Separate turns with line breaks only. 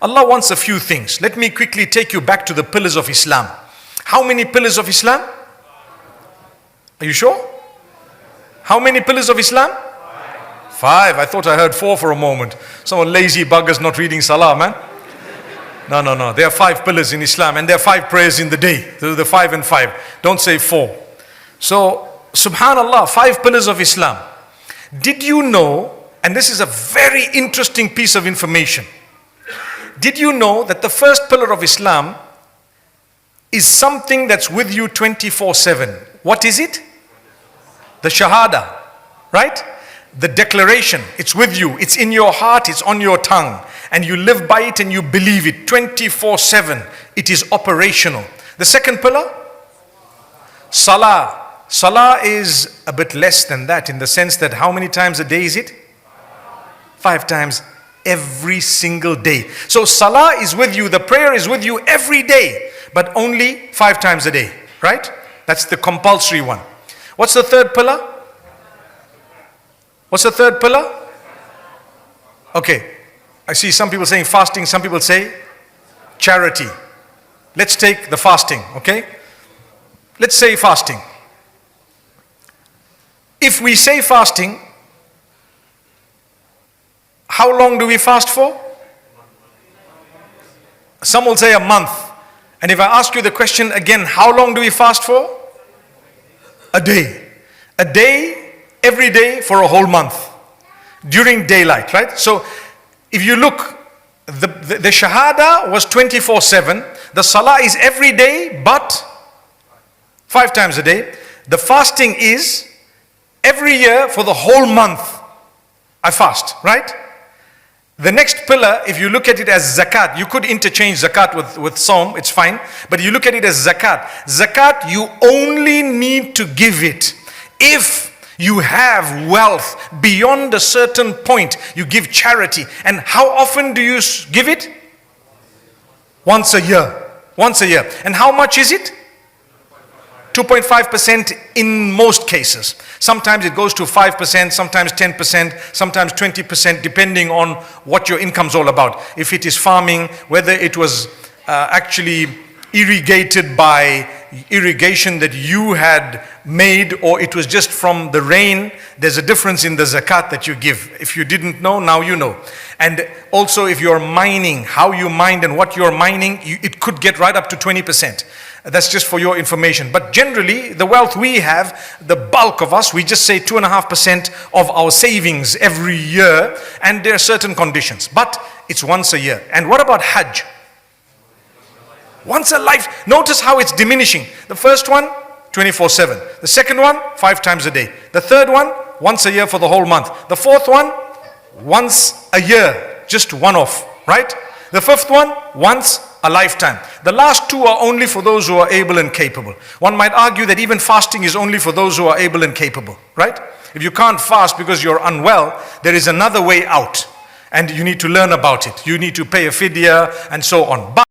Allah wants a few things. Let me quickly take you back to the pillars of Islam. How many pillars of Islam? Are you sure? How many pillars of Islam? 5. I thought I heard 4 for a moment. Some lazy buggers not reading Salah, man. No. There are 5 pillars in Islam, and there are 5 prayers in the day. The 5 and 5. Don't say 4. So, subhanallah, 5 pillars of Islam. Did you know, and this is a very interesting piece of information. Did you know that the first pillar of Islam is something that's with you 24/7? What is it? The Shahada, right? The declaration, it's with you, it's in your heart, it's on your tongue, and you live by it and you believe it 24/7. It is operational. The second pillar, Salah. Salah is a bit less than that, in the sense that how many times a day is it? 5 times every single day. So Salah is with you, the prayer is with you every day, but only 5 times a day, right? That's the compulsory one. What's the third pillar? What's the third pillar? Okay, I see some people saying fasting, some people say charity. Let's take the fasting, okay? Let's say fasting. If we say fasting, how long do we fast for? Some will say a month. And if I ask you the question again, how long do we fast for? A day. A day, every day for a whole month. During daylight, right? So if you look, the Shahada was 24/7. The Salah is every day, but 5 times a day. The fasting is every year for the whole month. I fast, right? The next pillar, if you look at it as zakat, you could interchange zakat with Sawm, it's fine. But you look at it as zakat. Zakat, you only need to give it if you have wealth beyond a certain point. You give charity. And how often do you give it? Once a year. Once a year. And how much is it? 2.5% in most cases. Sometimes it goes to 5%, sometimes 10%, sometimes 20%, depending on what your income's all about. If it is farming, whether it was actually irrigated by irrigation that you had made, or it was just from the rain, there's a difference in the zakat that you give. If you didn't know, now you know. And also if you're mining, how you mined and what you're mining, it could get right up to 20%. That's just for your information. But generally, the wealth we have, the bulk of us, we just say 2.5% of our savings every year, and there are certain conditions. But it's once a year. And what about Hajj? Once a life. Notice how it's diminishing. The first one, 24/7. The second one, 5 times a day. The third one, once a year for the whole month. The fourth one, once a year, just one off, right? The fifth one, once a lifetime. The last 2 are only for those who are able and capable. One might argue that even fasting is only for those who are able and capable, right? If you can't fast because you're unwell, there is another way out. And you need to learn about it. You need to pay a fidya and so on. But